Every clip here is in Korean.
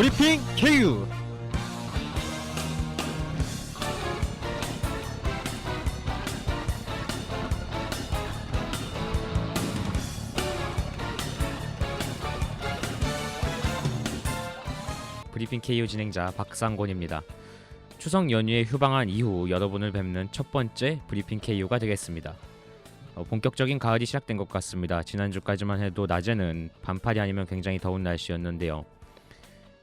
브리핑 KU. 브리핑 KU 진행자 박상곤입니다. 추석 연휴에 휴방한 이후 여러분을 뵙는 첫 번째 브리핑 KU가 되겠습니다. 본격적인 가을이 시작된 것 같습니다. 지난주까지만 해도 낮에는 반팔이 아니면 굉장히 더운 날씨였는데요.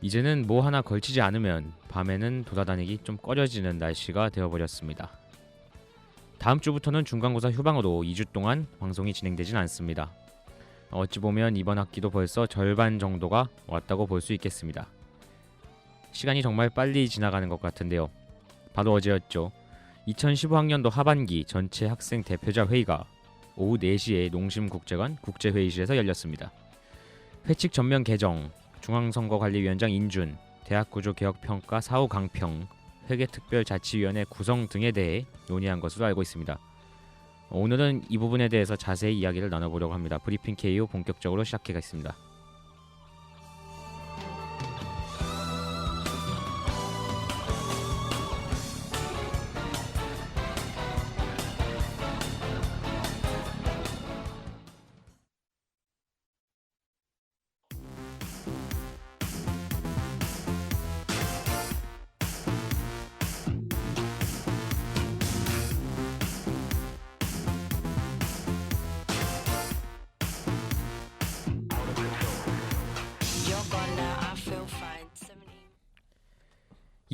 이제는 뭐 하나 걸치지 않으면 밤에는 돌아다니기 좀 꺼려지는 날씨가 되어버렸습니다. 다음 주부터는 중간고사 휴방으로 2주 동안 방송이 진행되진 않습니다. 어찌 보면 이번 학기도 벌써 절반 정도가 왔다고 볼 수 있겠습니다. 시간이 정말 빨리 지나가는 것 같은데요. 바로 어제였죠. 2015학년도 하반기 전체 학생 대표자 회의가 오후 4시에 농심국제관 국제회의실에서 열렸습니다. 회칙 전면 개정, 중앙선거관리위원장 인준, 대학구조개혁평가 사후 강평, 회계특별자치위원회 구성 등에 대해 논의한 것으로 알고 있습니다. 오늘은 이 부분에 대해서 자세히 이야기를 나눠보려고 합니다. 브리핑 KU 본격적으로 시작하겠습니다.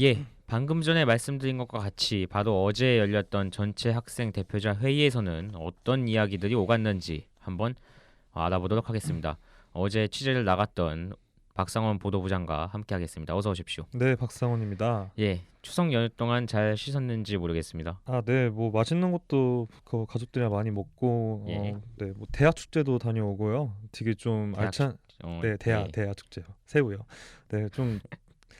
예, 방금 전에 말씀드린 것과 같이 바로 어제 열렸던 전체 학생 대표자 회의에서는 어떤 이야기들이 오갔는지 한번 알아보도록 하겠습니다. 어제 취재를 나갔던 박상원 보도부장과 함께 하겠습니다. 어서 오십시오. 네, 박상원입니다. 예, 추석 연휴 동안 잘 쉬셨는지 모르겠습니다. 네, 뭐 맛있는 것도 가족들이랑 많이 먹고, 예. 네, 뭐 대학 축제도 다녀오고요. 되게 좀 대학 알찬, 네, 예. 대학 축제요. 새우요. 네, 좀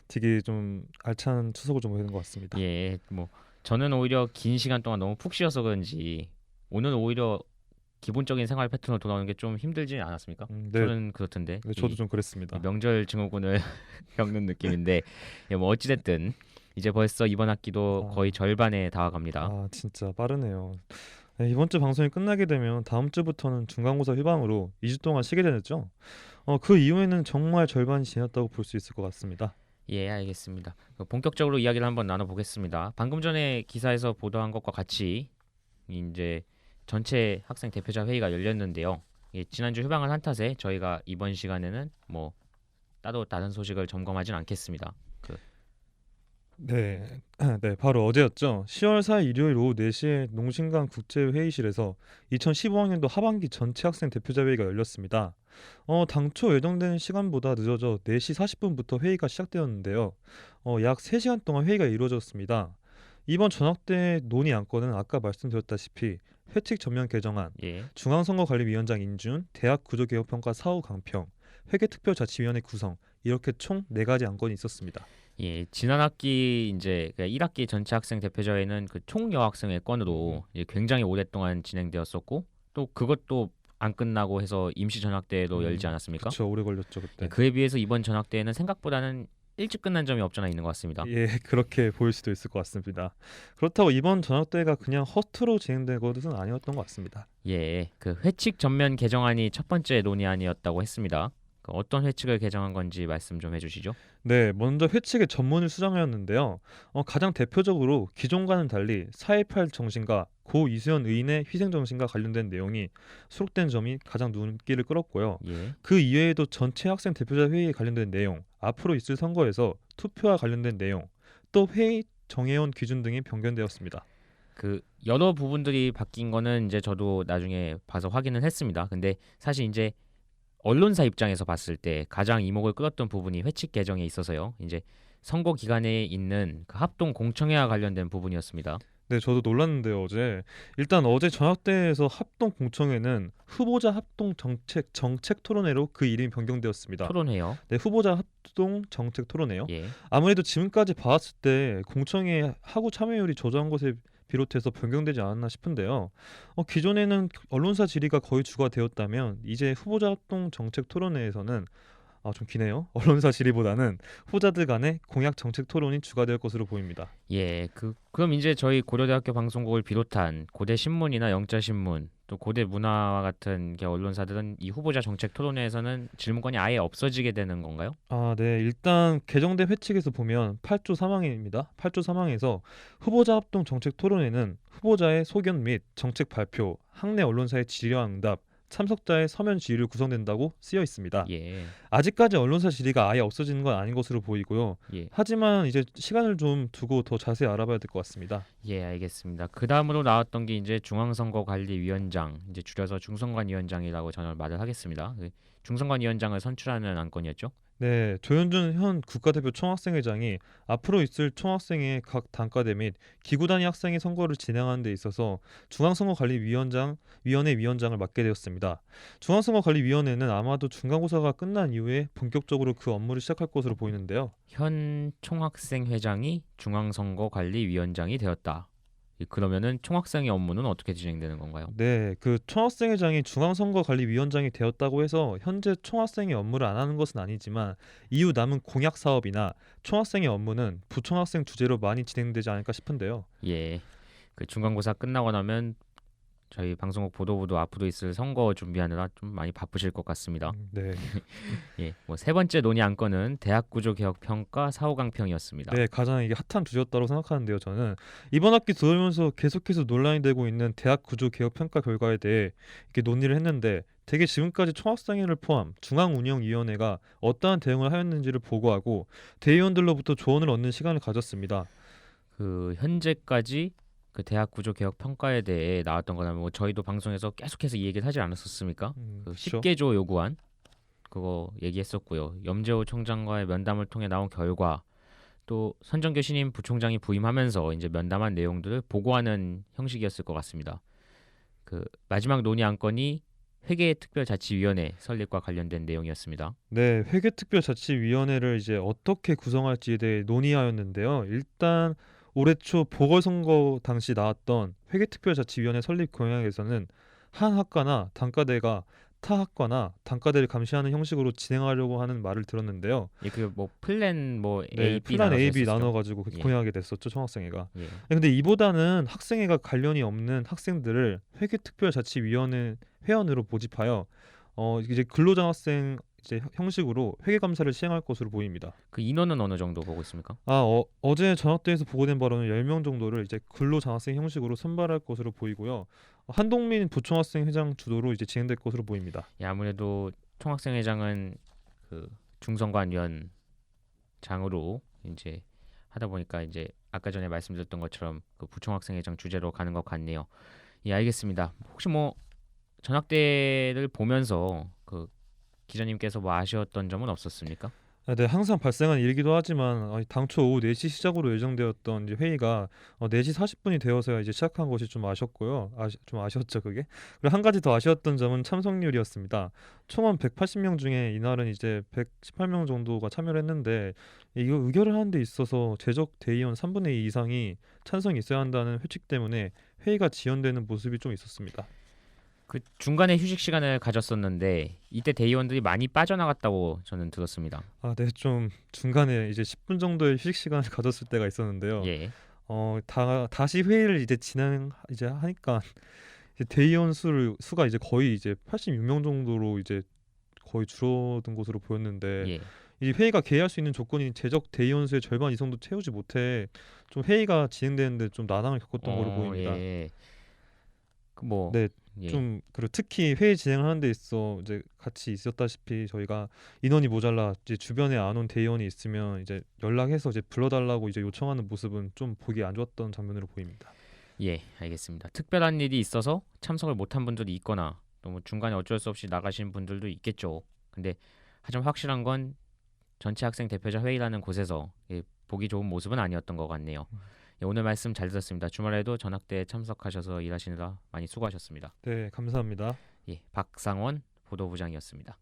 되게 좀 알찬 추석을 좀 보내는 것 같습니다. 예, 뭐 저는 오히려 긴 시간 동안 너무 푹 쉬어서 그런지 오늘 오히려 기본적인 생활 패턴으로 돌아오는 게 좀 힘들지 않았습니까? 네, 저는 그렇던데. 네, 저도 이 좀 그랬습니다. 명절 증후군을 겪는 느낌인데, 예, 뭐 어찌됐든 이제 벌써 이번 학기도 아, 거의 절반에 다가갑니다. 진짜 빠르네요. 네, 이번 주 방송이 끝나게 되면 다음 주부터는 중간고사 휴방으로 2주 동안 쉬게 되죠. 그 이후에는 정말 절반이 지났다고 볼 수 있을 것 같습니다. 예, 알겠습니다. 본격적으로 이야기를 한번 나눠보겠습니다. 방금 전에 기사에서 보도한 것과 같이 이제 전체 학생 대표자 회의가 열렸는데요. 예, 지난주 휴방을 한 탓에 저희가 이번 시간에는 뭐 따로 다른 소식을 점검하진 않겠습니다. 네, 네, 바로 어제였죠. 10월 4일 일요일 오후 4시에 농심관 국제회의실에서 2015학년도 하반기 전체 학생 대표자 회의가 열렸습니다. 당초 예정된 시간보다 늦어져 4시 40분부터 회의가 시작되었는데요. 약 3시간 동안 회의가 이루어졌습니다. 이번 전학대 논의 안건은 아까 말씀드렸다시피 회칙 전면 개정안, 예, 중앙선거관리위원장 인준, 대학 구조개혁평가 사후 강평, 회계특별자치위원회 구성 이렇게 총 4가지 안건이 있었습니다. 예, 지난 학기 이제 1학기 전체 학생 대표자회는 그 총 여학생의 건으로 굉장히 오랫동안 진행되었었고, 또 그것도 안 끝나고 해서 임시 전학대회도 열지 않았습니까? 그쵸, 오래 걸렸죠 예, 그때. 그에 비해서 이번 전학대회는 생각보다는 일찍 끝난 점이 없잖아 있는 것 같습니다. 예, 그렇게 보일 수도 있을 것 같습니다. 그렇다고 이번 전학대회가 그냥 허투루 진행된 것은 아니었던 것 같습니다. 예, 그 회칙 전면 개정안이 첫 번째 논의안이었다고 했습니다. 그 어떤 회칙을 개정한 건지 말씀 좀 해주시죠. 네, 먼저 회칙의 전문을 수정하였는데요. 가장 대표적으로 기존과는 달리 4.18 정신과 고 이수연 의인의 희생 정신과 관련된 내용이 수록된 점이 가장 눈길을 끌었고요. 예, 그 이외에도 전체 학생 대표자 회의에 관련된 내용, 앞으로 있을 선거에서 투표와 관련된 내용, 또 회의 정회원 기준 등이 변경되었습니다. 그 여러 부분들이 바뀐 거는 이제 저도 나중에 봐서 확인을 했습니다. 근데 사실 이제 언론사 입장에서 봤을 때 가장 이목을 끌었던 부분이 회칙 개정에 있어서요. 이제 선거 기간에 있는 그 합동 공청회와 관련된 부분이었습니다. 네, 저도 놀랐는데요, 어제. 일단 어제 전학대에서 합동 공청회는 후보자 합동 정책 토론회로 그 이름이 변경되었습니다. 토론회요. 네, 후보자 합동 정책 토론회요. 예, 아무래도 지금까지 봐왔을 때 공청회 하고 참여율이 저조한 것에 비롯해서 변경되지 않았나 싶은데요. 기존에는 언론사 질의가 거의 주가 되었다면 이제 후보자 합동 정책 토론회에서는 좀 기네요. 언론사 질의보다는 후자들 간의 공약 정책 토론이 주가 될 것으로 보입니다. 예, 그럼 이제 저희 고려대학교 방송국을 비롯한 고대 신문이나 영자신문 또 고대 문화와 같은 게 언론사들은 이 후보자 정책 토론회에서는 질문권이 아예 없어지게 되는 건가요? 네. 일단 개정된 회칙에서 보면 8조 3항입니다. 8조 3항에서 후보자 합동 정책 토론회는 후보자의 소견 및 정책 발표, 학내 언론사의 질의와 응답, 참석자의 서면 질의로 구성된다고 쓰여 있습니다. 예, 아직까지 언론사 질의가 아예 없어지는 건 아닌 것으로 보이고요. 예, 하지만 이제 시간을 좀 두고 더 자세히 알아봐야 될 것 같습니다. 예, 알겠습니다. 그 다음으로 나왔던 게 이제 중앙선거관리위원장, 이제 줄여서 중선관위원장이라고 저는 말을 하겠습니다. 그 중선관위원장을 선출하는 안건이었죠? 네, 조현준 현 국가대표 총학생회장이 앞으로 있을 총학생회 각 단과대 및 기구 단위 학생회 선거를 진행하는 데 있어서 위원회 위원장을 맡게 되었습니다. 중앙선거관리위원회는 아마도 중간고사가 끝난 이후에 본격적으로 그 업무를 시작할 것으로 보이는데요. 현 총학생회장이 중앙선거관리위원장이 되었다. 그러면은 총학생의 업무는 어떻게 진행되는 건가요? 네, 그 총학생회장이 중앙선거관리위원장이 되었다고 해서 현재 총학생의 업무를 안 하는 것은 아니지만 이후 남은 공약 사업이나 총학생의 업무는 부총학생 주재로 많이 진행되지 않을까 싶은데요. 예, 그 중간고사 끝나고 나면 저희 방송국 보도부도 앞으로 있을 선거 준비하느라 좀 많이 바쁘실 것 같습니다. 네, 예, 뭐 세 번째 논의 안건은 대학 구조 개혁 평가 사후 강평이었습니다. 네, 가장 이게 핫한 주제였다고 생각하는데요. 저는 이번 학기 들어오면서 계속해서 논란이 되고 있는 대학 구조 개혁 평가 결과에 대해 이렇게 논의를 했는데 대개 지금까지 총학생회를 포함 중앙운영위원회가 어떠한 대응을 하였는지를 보고하고 대의원들로부터 조언을 얻는 시간을 가졌습니다. 그 현재까지 그 대학 구조 개혁 평가에 대해 나왔던 거라면 뭐 저희도 방송에서 계속해서 이 얘기를 하지 않았었습니까? 그 그렇죠. 10개조 요구안 그거 얘기했었고요. 염재호 총장과의 면담을 통해 나온 결과 또 선정교 신임 부총장이 부임하면서 이제 면담한 내용들을 보고하는 형식이었을 것 같습니다. 그 마지막 논의 안건이 회계특별자치위원회 설립과 관련된 내용이었습니다. 네, 회계특별자치위원회를 이제 어떻게 구성할지에 대해 논의하였는데요. 일단 올해 초 보궐선거 당시 나왔던 회계특별자치위원회 설립 공약에서는 한 학과나 단과대가 타 학과나 단과대를 감시하는 형식으로 진행하려고 하는 말을 들었는데요. 예, 그 뭐 플랜 뭐 네, A, B 플랜 나눠서 A, B 했었죠. 나눠가지고 그렇게 예, 공약이 됐었죠, 총학생회가. 예. 근데 이보다는 학생회가 관련이 없는 학생들을 회계특별자치위원회 회원으로 모집하여 이제 근로장학생 이제 형식으로 회계 감사를 시행할 것으로 보입니다. 그 인원은 어느 정도 보고 있습니까? 어제 저녁대에서 보고된 바로는 10명 정도를 이제 근로장학생 형식으로 선발할 것으로 보이고요. 한동민 부총학생 회장 주도로 이제 진행될 것으로 보입니다. 예, 아무래도 총학생회장은 그 중선관위원장으로 이제 하다 보니까 이제 아까 전에 말씀드렸던 것처럼 그 부총학생회장 주제로 가는 것 같네요. 예, 알겠습니다. 혹시 뭐 전학대를 보면서 그 기자님께서 뭐 아쉬웠던 점은 없었습니까? 네, 항상 발생한 일이기도 하지만 당초 오후 4시 시작으로 예정되었던 이제 회의가 4시 40분이 되어서야 이제 시작한 것이 좀 아쉬웠고요. 좀 아쉬웠죠, 그게. 그리고 한 가지 더 아쉬웠던 점은 참석률이었습니다. 총원 180명 중에 이날은 이제 118명 정도가 참여를 했는데 이거 의결을 하는 데 있어서 제적 대의원 3분의 2 이상이 찬성이 있어야 한다는 회칙 때문에 회의가 지연되는 모습이 좀 있었습니다. 그 중간에 휴식 시간을 가졌었는데 이때 대의원들이 많이 빠져나갔다고 저는 들었습니다. 네, 좀 중간에 이제 10분 정도의 휴식 시간을 가졌을 때가 있었는데요. 예. 다시 회의를 이제 진행 이제 하니까 이제 대의원 수가 이제 거의 이제 86명 정도로 이제 거의 줄어든 것으로 보였는데 예. 이 회의가 개의할 수 있는 조건이 제적 대의원 수의 절반 이상도 채우지 못해 좀 회의가 진행되는데 좀 난항을 겪었던 거로 보입니다. 예. 그뭐 네, 예. 좀 그리고 특히 회의 진행을 하는 데 있어 이제 같이 있었다시피 저희가 인원이 모자라 이제 주변에 안 온 대의원이 있으면 이제 연락해서 이제 불러달라고 이제 요청하는 모습은 좀 보기 안 좋았던 장면으로 보입니다. 예, 알겠습니다. 특별한 일이 있어서 참석을 못한 분들이 있거나 또 뭐 중간에 어쩔 수 없이 나가신 분들도 있겠죠. 근데 하지만 확실한 건 전체 학생 대표자 회의라는 곳에서 보기 좋은 모습은 아니었던 것 같네요. 예, 오늘 말씀 잘 들었습니다. 주말에도 전학대에 참석하셔서 일하시느라 많이 수고하셨습니다. 네, 감사합니다. 예, 박상원 보도부장이었습니다.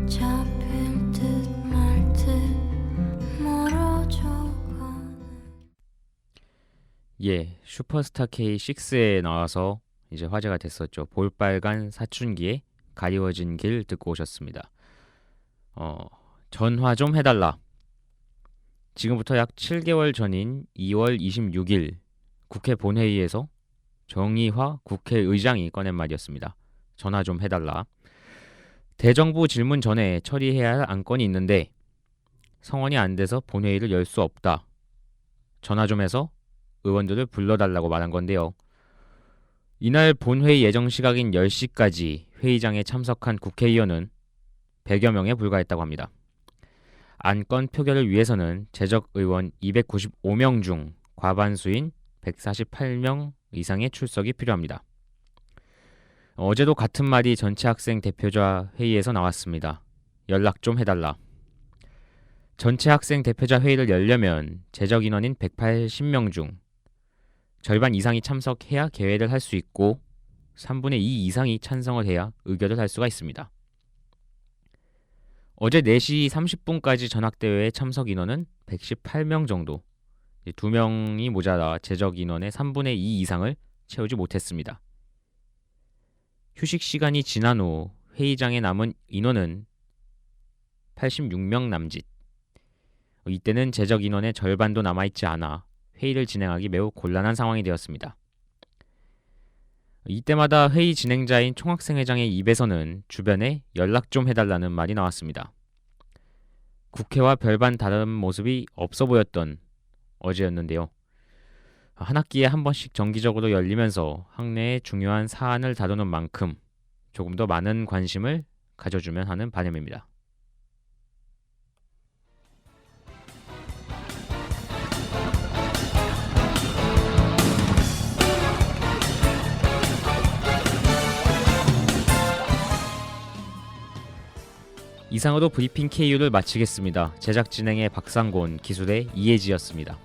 잡힐 듯 말 듯 멀어져가는 예, 슈퍼스타 K6에 나와서 이제 화제가 됐었죠. 볼빨간 사춘기에 가리워진 길 듣고 오셨습니다. 전화 좀 해달라. 지금부터 약 7개월 전인 2월 26일 국회 본회의에서 정의화 국회의장이 꺼낸 말이었습니다. 전화 좀 해달라. 대정부 질문 전에 처리해야 할 안건이 있는데 성원이 안 돼서 본회의를 열 수 없다. 전화 좀 해서 의원들을 불러달라고 말한 건데요. 이날 본회의 예정 시각인 10시까지 회의장에 참석한 국회의원은 100여 명에 불과했다고 합니다. 안건 표결을 위해서는 재적 의원 295명 중 과반수인 148명 이상의 출석이 필요합니다. 어제도 같은 말이 전체 학생 대표자 회의에서 나왔습니다. 연락 좀 해달라. 전체 학생 대표자 회의를 열려면 재적 인원인 180명 중 절반 이상이 참석해야 개회를 할 수 있고 3분의 2 이상이 찬성을 해야 의결을 할 수가 있습니다. 어제 4시 30분까지 전학대회에 참석 인원은 118명 정도, 2명이 모자라 재적 인원의 3분의 2 이상을 채우지 못했습니다. 휴식 시간이 지난 후 회의장에 남은 인원은 86명 남짓. 이때는 재적 인원의 절반도 남아있지 않아 회의를 진행하기 매우 곤란한 상황이 되었습니다. 이때마다 회의 진행자인 총학생회장의 입에서는 주변에 연락 좀 해달라는 말이 나왔습니다. 국회와 별반 다른 모습이 없어 보였던 어제였는데요. 한 학기에 한 번씩 정기적으로 열리면서 학내의 중요한 사안을 다루는 만큼 조금 더 많은 관심을 가져주면 하는 바람입니다. 이상으로 브리핑 KU를 마치겠습니다. 제작 진행의 박상곤, 기술의 이혜지였습니다.